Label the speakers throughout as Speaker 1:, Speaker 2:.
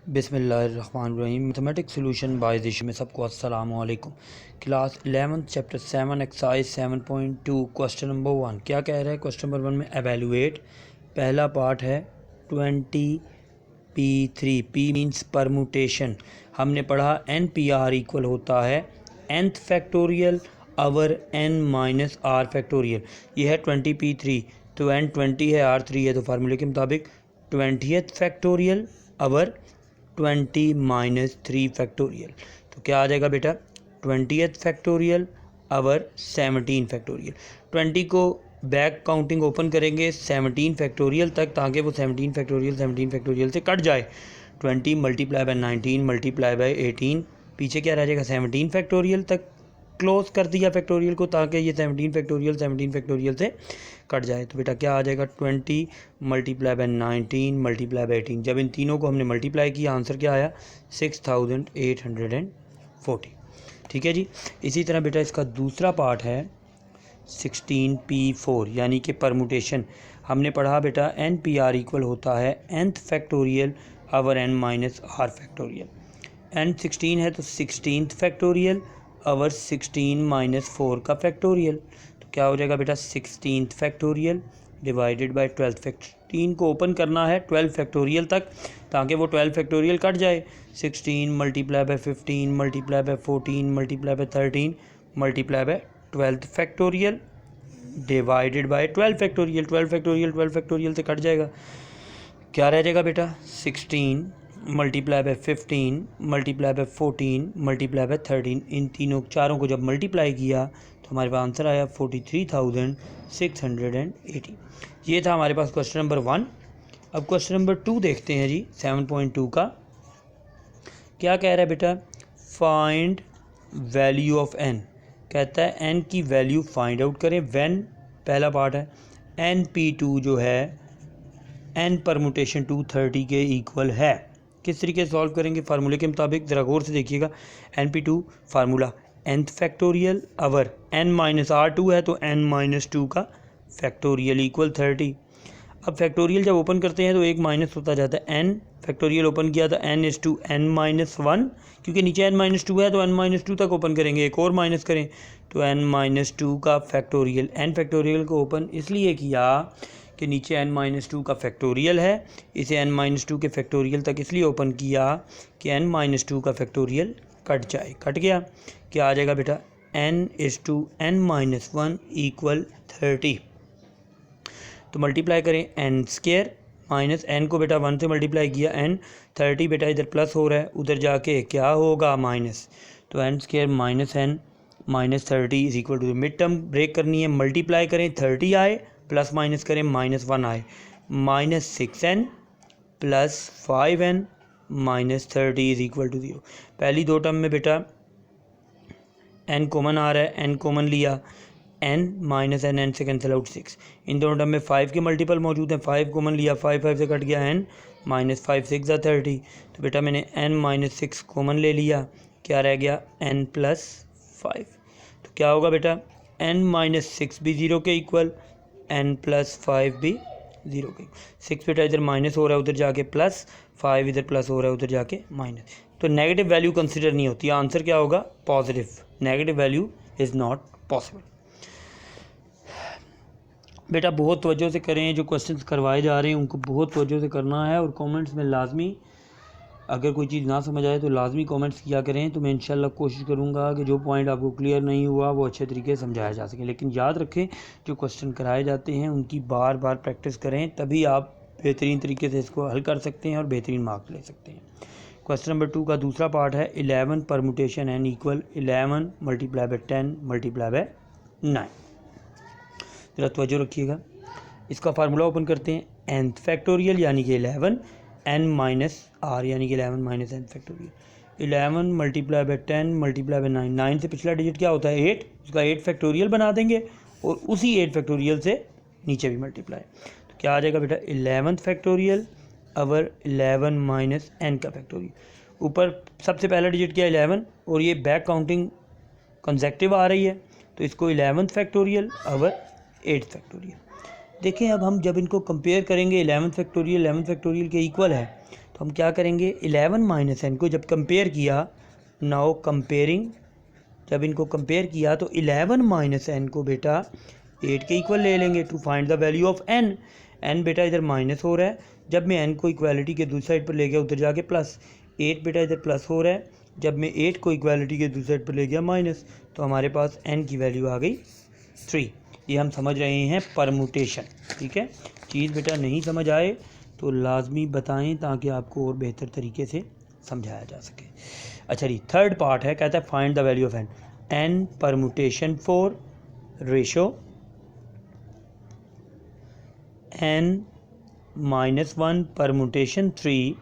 Speaker 1: बिस्मिल्लाहिर्रहमानिर्रहीम। Mathematics solution bye दिश में सबको अस्सलामु अलैकुम। Class 11 chapter 7 exercise 7.2 question number 1 क्या कह रहा है। क्वेश्चन नंबर 1 में एवेलुएट पहला पार्ट है 20p3 p मीन्स परमुटेशन। हमने पढ़ा NPR इक्वल होता है nth factorial over n minus r factorial. ये है 20p3 तो n 20 है r 3 है तो फार्मूले के मुताबिक 20th factorial our 20 minus 3 factorial. तो क्या आ जाएगा बेटा 20th फैक्टोरियल आवर 17 फैक्टोरियल। 20 को बैक काउंटिंग ओपन करेंगे 17 फैक्टोरियल तक ताकि वो 17 फैक्टोरियल से कट जाए। 20 मल्टीप्लाई बाय 19 मल्टीप्लाई बाय 18 पीछे क्या रह जाएगा 17 फैक्टोरियल तक क्लोज कर दिया फैक्टोरियल को ताकि ये 17 फैक्टोरियल से कट जाए। तो बेटा क्या आ जाएगा 20 मल्टीप्लाई बाय 19 मल्टीप्लाई बाय 18। जब इन तीनों को हमने मल्टीप्लाई किया आंसर क्या आया 6840। ठीक है जी। इसी तरह बेटा इसका दूसरा पार्ट है 16p4 यानी कि परमुटेशन। हमने पढ़ा बेटा NPR इक्वल होता है nth factorial over n minus r factorial. n 16 है तो 16th फैक्टोरियल आवर 16 माइनस 4 का फैक्टोरियल। तो क्या हो जाएगा बेटा 16th फैक्टोरियल डिवाइडेड बाय 12 16 को ओपन करना है 12 फैक्टोरियल तक ताकि वो 12 फैक्टोरियल कट जाए। 16 multiply by 15 multiply by 14 multiply by 13 multiply by 12 factorial divided bye 12 factorial. 12 factorial से कट जाएगा। क्या रह जाएगा बेटा 16 multiply by 15 multiply by 14 multiply by 13। इन तीनों चारों को जब मल्टीप्लाई किया तो हमारे पास आंसर आया 43,680। ये था हमारे पास क्वेश्चन नंबर 1। अब क्वेश्चन नंबर 2 देखते हैं जी 7.2 का। क्या कह रहा है बेटा फाइंड वैल्यू ऑफ n। कहता है n की वैल्यू फाइंड आउट करें व्हेन पहला पार्ट है NP2 जो है n परमुटेशन 230 के इक्वल है। किस तरीके से सॉल्व करेंगे फार्मूले के मुताबिक ज़रा गौर से देखिएगा। NP2 formula nth factorial over n minus r2 है तो n माइनस 2 का फैक्टोरियल इक्वल 30। अब फैक्टोरियल जब ओपन करते हैं तो एक माइनस होता जाता है। n फैक्टोरियल ओपन किया तो n is to n minus 1 क्योंकि नीचे n माइनस 2 है तो n माइनस 2 तक ओपन करेंगे। एक और माइनस करें तो n माइनस 2 का फैक्टोरियल। n फैक्टोरियल को ओपन इसलिए किया कि नीचे n माइनस 2 का फैक्टोरियल है। इसे n माइनस 2 के फैक्टोरियल तक इसलिए ओपन किया कि n माइनस 2 का फैक्टोरियल कट जाए। कट गया। क्या आ जाएगा बेटा n is to n minus 1 equal 30। तो मल्टीप्लाई करें n स्क्वायर माइनस n को बेटा 1 से मल्टीप्लाई किया n 30 बेटा इधर प्लस हो रहा है उधर जाके क्या होगा माइनस। तो n square minus n minus 30 is equal to mid term break करनी है। मल्टीप्लाई करें 30 आए प्लस माइनस करें माइनस 1 आए minus 6n plus 5n minus 30 is equal to 0। पहली दो टर्म में बेटा n कॉमन आ रहा है n कॉमन लिया n माइनस n से कैंसिल आउट 6। इन दोनों टर्म में 5 के मल्टीपल मौजूद हैं 5 कॉमन लिया 5 से कट गया n माइनस 5 6 30। तो बेटा मैंने n माइनस 6 कॉमन ले लिया क्या रह गया n प्लस 5। तो क्या होगा बेटा n माइनस 6 भी 0 के इक्वल n प्लस 5 भी 0 के। 6 बेटा इधर माइनस हो रहा है उधर जाके प्लस 5 इधर प्लस हो रहा है उधर जाके माइनस। तो नेगेटिव वैल्यू कंसिडर नहीं होती। आंसर क्या होगा positive. Negative value is not possible. बेटा बहुत तवज्जो से करें। जो क्वेश्चंस करवाए जा रहे हैं उनको बहुत तवज्जो से करना है और कमेंट्स में लाजमी अगर कोई चीज़ ना समझ आए तो लाजमी कमेंट्स किया करें। तो मैं इंशाल्लाह कोशिश करूँगा कि जो पॉइंट आपको क्लियर नहीं हुआ वो अच्छे तरीके से समझाया जा सके। लेकिन याद रखें जो क्वेश्चन कराए जाते हैं उनकी बार बार प्रैक्टिस करें तभी आप बेहतरीन तरीके से इसको हल कर सकते हैं और बेहतरीन मार्क्स ले सकते हैं। क्वेश्चन नंबर 2 का दूसरा पार्ट है 11 permutation n equal 11 multiply by 10 multiply by 9। ज़रा तवज्जो रखिएगा। इसका फार्मूला ओपन करते हैं nth फैक्टोरियल यानी कि 11 n माइनस r यानी कि 11 minus n factorial. 11 multiply by 10 multiply by 9। 9 से पिछला डिजिट क्या होता है 8 उसका 8 फैक्टोरियल बना देंगे और उसी 8 फैक्टोरियल से नीचे भी मल्टीप्लाई। तो क्या आ जाएगा बेटा 11th फैक्टोरियल अवर 11 माइनस n का फैक्टोरियल। ऊपर सबसे पहला डिजिट क्या 11 और ये बैक काउंटिंग कंसेक्टिव आ रही है तो इसको 11th फैक्टोरियल अवर 8th फैक्टोरियल। देखें अब हम जब इनको कंपेयर करेंगे 11th फैक्टोरियल के इक्वल है तो हम क्या करेंगे, 11 माइनस एन को जब कंपेयर किया, नाउ कंपेयरिंग, जब इनको कंपेयर किया तो 11 माइनस एन को बेटा 8 के इक्वल ले लेंगे to find the value of n. N बेटा इधर माइनस हो रहा है, जब मैं एन को इक्वालिटी के दूसरी साइड पर ले गया उधर जाके प्लस, 8 बेटा इधर प्लस हो रहा है, जब मैं 8 को इक्वालिटी के दूसरी साइड पर ले गया माइनस, तो हमारे पास एन की वैल्यू आ गई 3। ये हम समझ रहे हैं परमुटेशन, ठीक है। चीज़ बेटा नहीं समझ आए तो लाजमी बताएं ताकि आपको और बेहतर तरीके से समझाया जा सके। अच्छा जी, थर्ड पार्ट है, कहता है find the value of n. N permutation 4 ratio n minus 1 permutation 3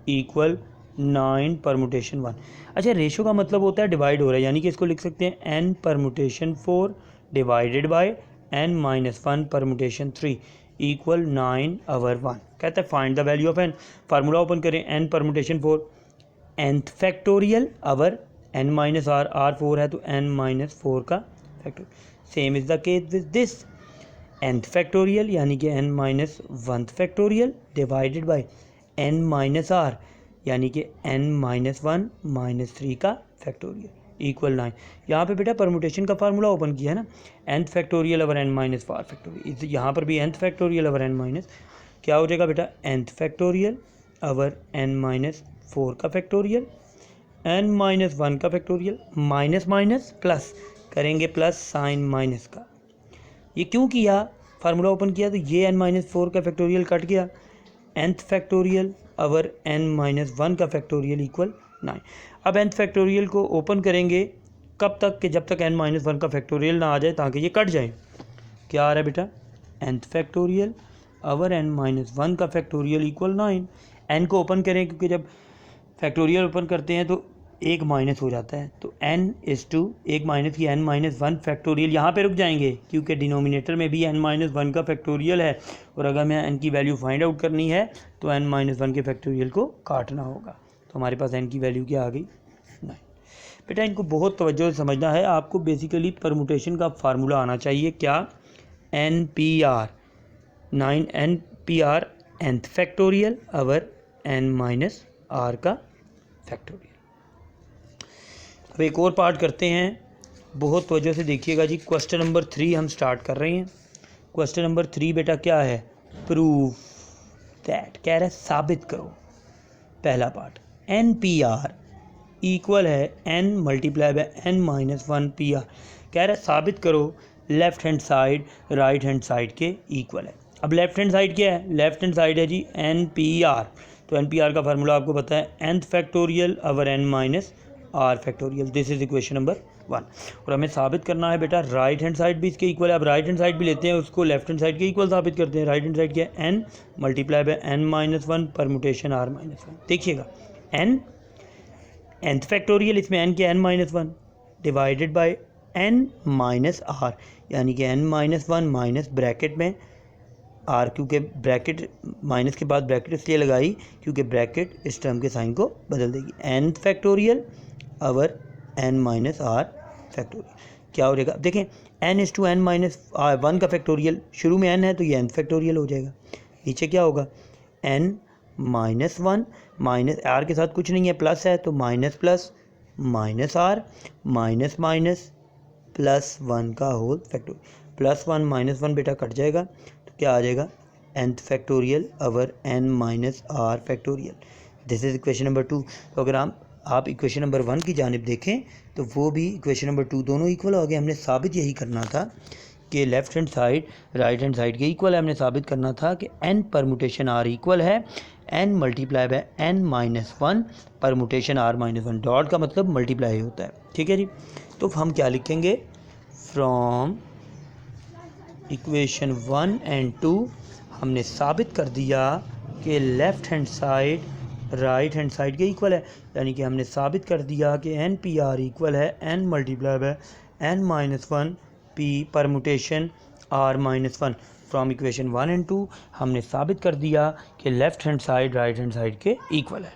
Speaker 1: equal 9 permutation 1। अच्छा, रेशो का मतलब होता है डिवाइड हो रहा है, यानी कि इसको लिख सकते हैं n permutation 4 divided by n minus 1 permutation 3 equal 9/1। कहता है find the value of n. Formula open करें, n permutation 4 nth factorial over n minus r, r 4 है तो n माइनस 4 का factorial. Same is the case with this, nth factorial यानी कि n minus 1 factorial divided by n minus r यानी कि n minus 1 minus 3 का factorial equal 9। यहाँ पे बेटा परमुटेशन का फार्मूला ओपन किया है ना, nth factorial over n minus 4 factorial, यहाँ पर भी nth factorial over n minus, क्या हो जाएगा बेटा, nth factorial over n minus 4 का फैक्टोरियल, n माइनस 1 का फैक्टोरियल, माइनस माइनस प्लस करेंगे प्लस साइन माइनस का। ये क्यों किया, फार्मूला ओपन किया तो ये n माइनस 4 का फैक्टोरियल कट गया, nth factorial over n minus 1 का फैक्टोरियल इक्वल 9। अब nth फैक्टोरियल को ओपन करेंगे कब तक कि जब तक n माइनस 1 का फैक्टोरियल ना आ जाए, ताकि ये कट जाए। क्या आ रहा है बेटा, nth factorial over n minus 1 का फैक्टोरियल इक्वल 9। n को ओपन करें क्योंकि जब फैक्टोरियल ओपन करते हैं तो एक माइनस हो जाता है, तो n इज़ टू एक माइनस की n माइनस 1 फैक्टोरियल, यहाँ पे रुक जाएंगे क्योंकि डिनोमिनेटर में भी n माइनस 1 का फैक्टोरियल है, और अगर मैं n की वैल्यू फाइंड आउट करनी है तो n माइनस 1 के फैक्टोरियल को काटना होगा। तो हमारे पास n की वैल्यू क्या आ गई, 9। बेटा इनको बहुत तवज्जो से समझना है, आपको बेसिकली परमुटेशन का फार्मूला आना चाहिए, क्या, NPR 9 NPR nth factorial over n minus r का फैक्टोरियल। अब एक और पार्ट करते हैं, बहुत वजह से देखिएगा जी। क्वेश्चन नंबर 3 हम स्टार्ट कर रहे हैं। क्वेश्चन नंबर 3 बेटा क्या है, प्रूव दैट, कह रहा है साबित करो। पहला पार्ट, NPR इक्वल है n multiply by n minus 1 PR, कह रहा है साबित करो left hand side right hand side के इक्वल है। अब लेफ्ट हैंड साइड क्या है, लेफ्ट हैंड साइड है जी NPR, तो NPR का फार्मूला आपको पता है nth factorial over n minus r factorial. This is equation number 1। और हमें साबित करना है बेटा राइट हैंड साइड भी इसके इक्वल है। अब राइट हैंड साइड भी लेते हैं, उसको लेफ्ट हैंड साइड के इक्वल साबित करते हैं। राइट हैंड साइड क्या है, n multiply by n minus 1 permutation r minus 1। देखिएगा n nth फैक्टोरियल, इसमें n क्या, n minus 1 divided by n minus r यानी कि n माइनस 1 माइनस ब्रैकेट में r, क्योंकि ब्रैकेट माइनस के बाद ब्रैकेट इसलिए लगाई क्योंकि ब्रैकेट इस टर्म के साइन को बदल देगी। nth factorial over n minus r factorial क्या हो जाएगा, देखें n is to n minus 1 का फैक्टोरियल, शुरू में n है तो ये nth फैक्टोरियल हो जाएगा। नीचे क्या होगा, n माइनस 1 माइनस r के साथ कुछ नहीं है, प्लस है तो minus plus minus r minus minus plus 1 का होल फैक्टोरियल। प्लस 1 माइनस 1 बेटा कट जाएगा तो क्या आ जाएगा, nth factorial over n minus r factorial. This is equation number 2। तो अगर आप इक्वेशन नंबर 1 की जानिब देखें तो वो भी इक्वेशन नंबर 2 दोनों इक्वल हो गए। हमने साबित यही करना था कि left hand side right hand side के इक्वल है। हमने साबित करना था कि n परमुटेशन r इक्वल है n multiply by n minus 1 permutation r minus 1। Dot का मतलब मल्टीप्लाई होता है, ठीक है जी। तो हम क्या लिखेंगे, फ्रॉम इक्वेशन 1 एंड 2 हमने साबित कर दिया कि left hand side right hand side के इक्वल है, यानी कि हमने साबित कर दिया कि NPR इक्वल है n multiply by n minus 1 p permutation r minus 1। From equation 1 and 2 हमने साबित कर दिया कि left hand side right hand side के इक्वल है।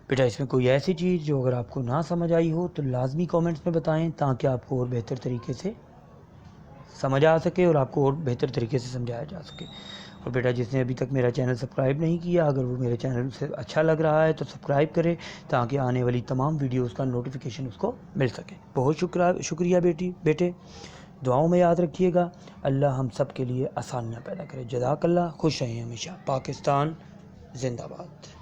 Speaker 1: बेटा इसमें कोई ऐसी चीज़ जो अगर आपको ना समझ आई हो तो लाजमी कमेंट्स में बताएं ताकि आपको और बेहतर तरीके से समझ आ सके और आपको और बेहतर तरीके से समझाया जा सके। और बेटा जिसने अभी तक मेरा चैनल सब्सक्राइब नहीं किया, अगर वो मेरे चैनल से अच्छा लग रहा है तो सब्सक्राइब करे ताकि आने वाली तमाम वीडियोस का नोटिफिकेशन उसको मिल सके। बहुत शुक्रिया बेटे, दुआओं में याद रखिएगा। अल्लाह हम सब के लिए आसानियाँ पैदा करे। जज़ाकल्लाह। खुश रहें हमेशा। पाकिस्तान जिंदाबाद।